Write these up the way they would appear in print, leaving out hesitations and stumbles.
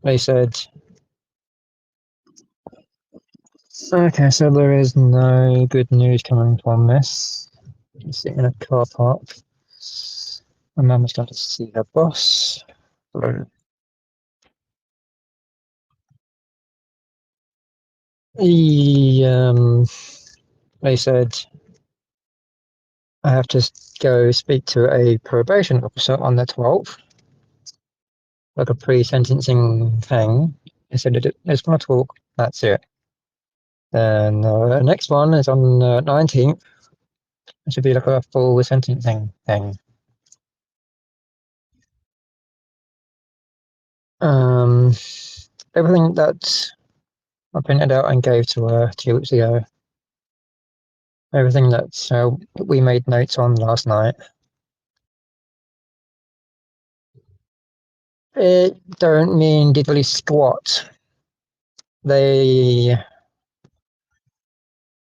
They said, okay, so there is no good news coming from this. I'm sitting in a car park. My mum has gone to see her boss. He, they said I have to go speak to a probation officer on the 12th, like a pre-sentencing thing. They said it's going to talk. That's it. Then the next one is on the 19th. It should be like a full sentencing thing. Um, everything that I printed out and gave to her 2 weeks ago, everything that we made notes on last night, it don't mean diddly squat. They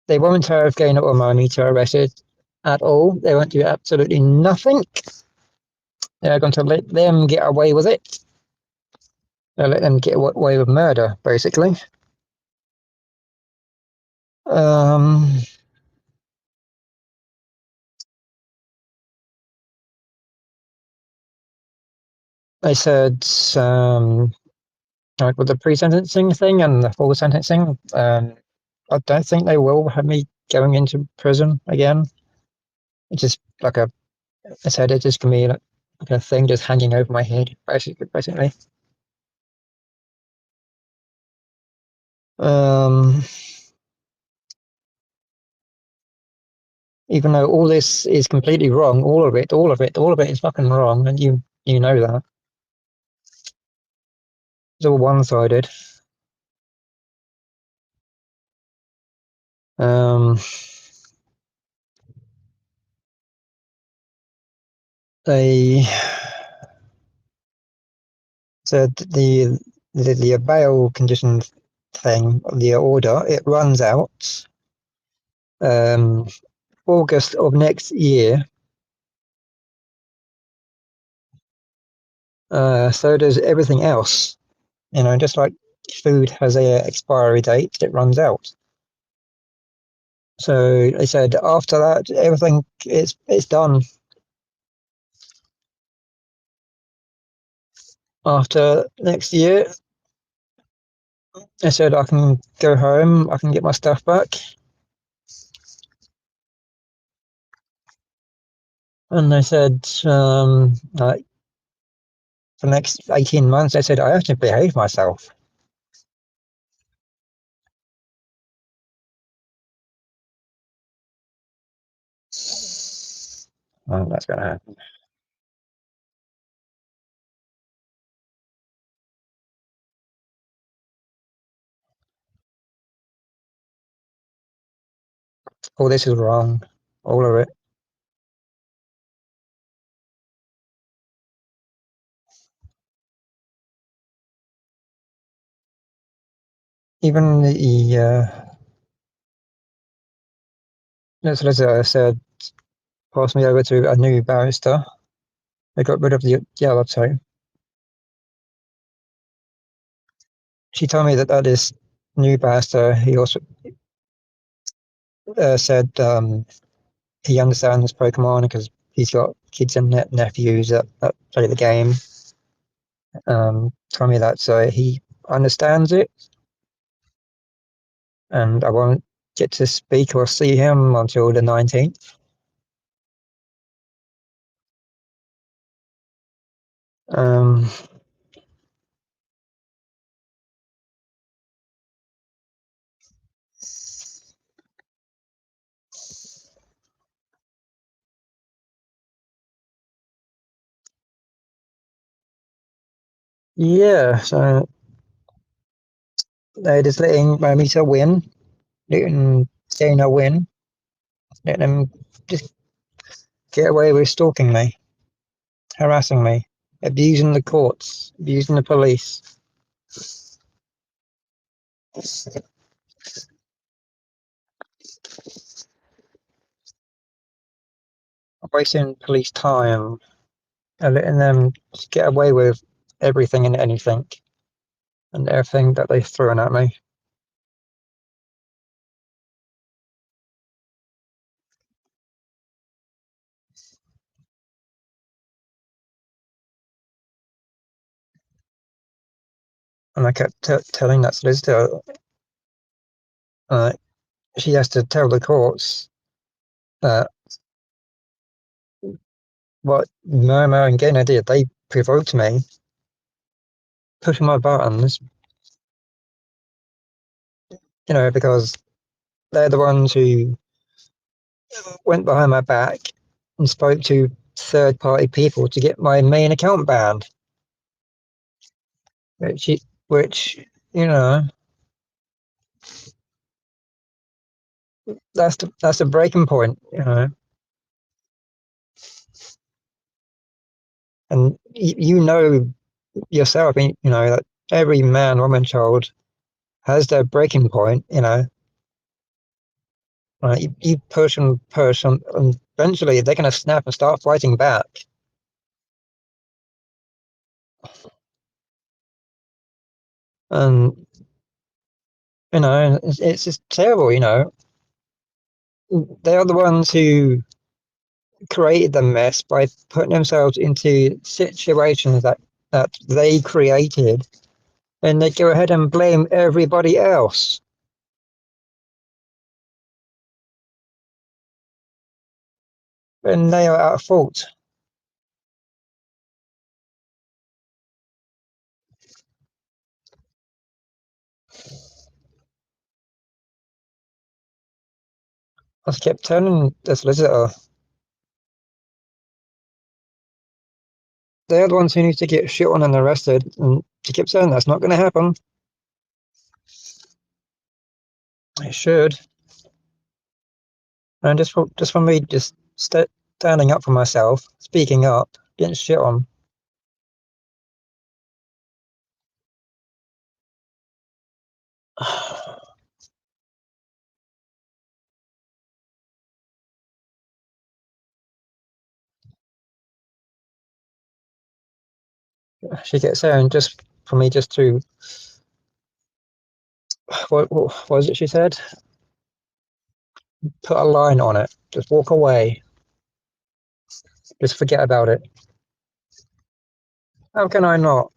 won't have Gaynor or Marmita arrested at all. They won't do absolutely nothing. They're going to let them get away with it. They'll let them get away with murder, basically. Um, they said, like with the pre-sentencing thing and the full sentencing, I don't think they will have me going into prison again. It's just like I said, it's just gonna be like a thing just hanging over my head, basically. Um, even though all this is completely wrong, all of it is fucking wrong, and you know that. It's all one-sided. Um, they said the bail condition thing, the order, it runs out um, August of next year. So does everything else. You know, just like food has a expiry date, it runs out. So they said after that, everything it's done. After next year, they said I can go home, I can get my stuff back. And they said, like, for the next 18 months, they said I have to behave myself. Well, that's going to happen. All this is wrong. All of it. Even the solicitor said, pass me over to a new barrister. They got rid of the yellow toe. She told me that this new barrister, he also said he understands Pokemon because he's got kids and nephews that play the game. Told me that so he understands it, and I won't get to speak or see him until the 19th. Um, yeah, so they're just letting Mamita win, letting Dana win, letting them just get away with stalking me, harassing me, abusing the courts, abusing the police. Wasting police time and letting them get away with everything and anything. and everything that they've thrown at me. And I kept telling that solicitor, she has to tell the courts that what Murmur and Gaynor did, they provoked me, pushing my buttons, because they're the ones who went behind my back and spoke to third-party people to get my main account banned. Which, that's the breaking point, And yourself, that every man, woman, child has their breaking point, Right? You push and push, and eventually they're going to snap and start fighting back. And it's just terrible. They are the ones who created the mess by putting themselves into situations that they created, and they go ahead and blame everybody else. And they are at fault. I just kept telling the solicitor, they're the ones who need to get shit on and arrested, and she kept saying that's not going to happen. It should. And just for me, just standing up for myself, speaking up, getting shit on. She kept saying just for me just to what was it she said? Put a line on it. Just walk away. Just forget about it. How can I not?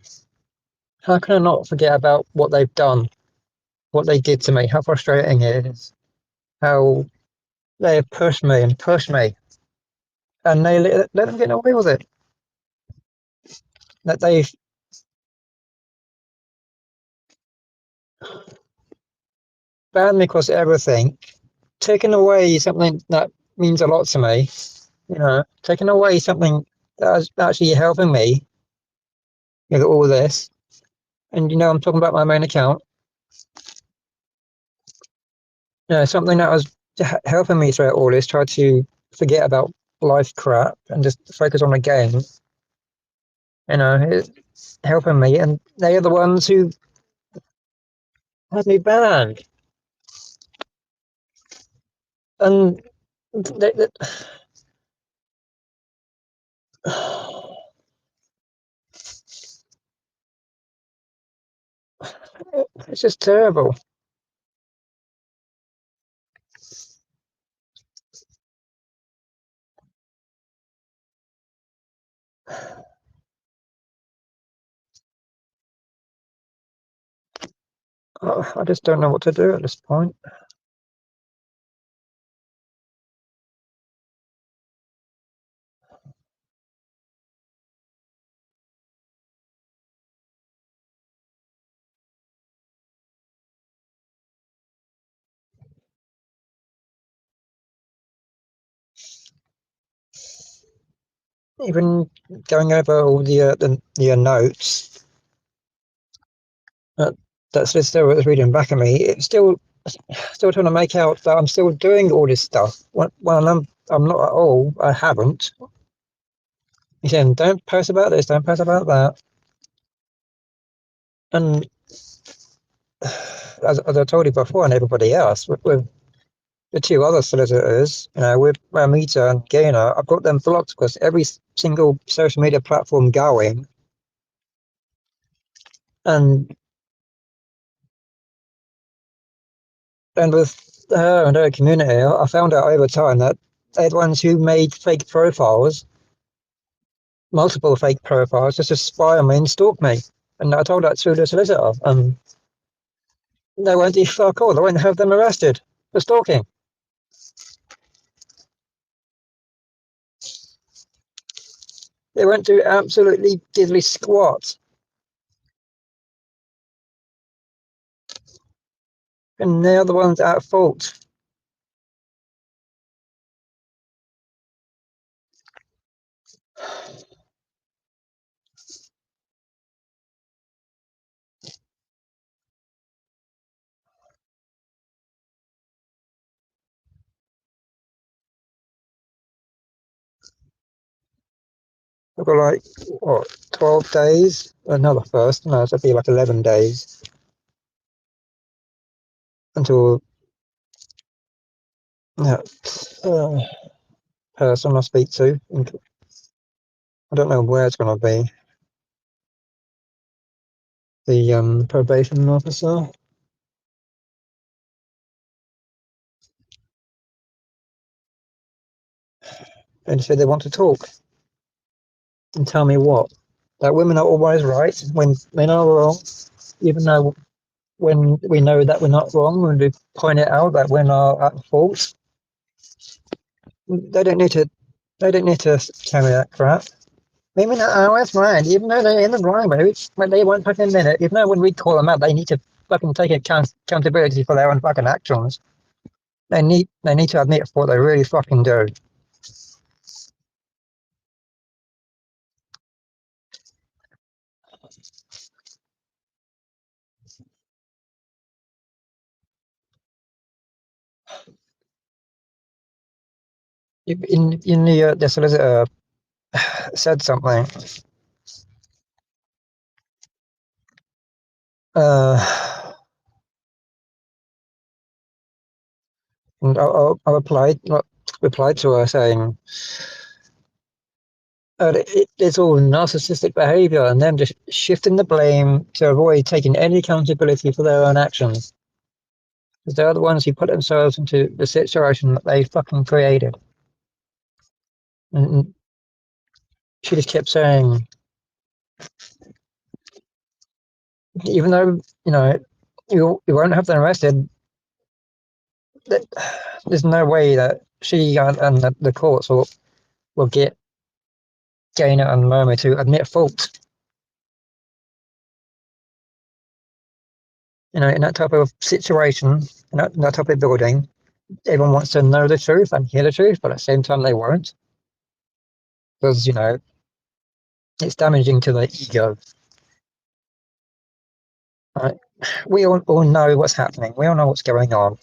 How can I not forget about what they've done? What they did to me? How frustrating it is. How they have pushed me and pushed me. And they let them get away with it. That they've banned me across everything, taken away something that means a lot to me, taking away something that's actually helping me with all this. And I'm talking about my main account. Something that was helping me throughout all this, try to forget about life crap and just focus on the game. It's helping me, and they are the ones who had me banned. And it's just terrible. I just don't know what to do at this point. Even going over all the notes that solicitor was reading back at me, it's still trying to make out that I'm still doing all this stuff. When I'm not at all. I haven't. He's saying, don't post about this, don't post about that. And as I told you before, and everybody else, with the two other solicitors, with Ramita and Gaynor, I've got them blocked because every single social media platform going. And And with her and her community, I found out over time that they're the ones who made fake profiles, multiple fake profiles, just to spy on me and stalk me. And I told that to the solicitor. They won't do fuck all. They won't have them arrested for stalking. They won't do absolutely diddly squat. And they're the ones at fault. I've got like, what, 12 days? No, the first. No, it'll be like 11 days until that person I speak to. I don't know where it's going to be. The probation officer. And said they want to talk and tell me what. That women are always right when men are wrong, even though when we know that we're not wrong, when we point it out that we're at fault, they don't need to. They don't need to carry that crap. Women are always right, even though they're in the wrong, but they won't fucking admit it. Even though when we call them out, they need to fucking take accountability for their own fucking actions. They need to admit what they really fucking do. In the solicitor said something. And I replied to her saying, it's all narcissistic behavior and them just shifting the blame to avoid taking any accountability for their own actions. Because they're the ones who put themselves into the situation that they fucking created. And she just kept saying, even though, you won't have them arrested, there's no way that she and the courts will get Gaynor and Momo to admit fault. In that type of situation, in that type of building, everyone wants to know the truth and hear the truth, but at the same time they won't. Because, it's damaging to the ego. Right? We all know what's happening. We all know what's going on.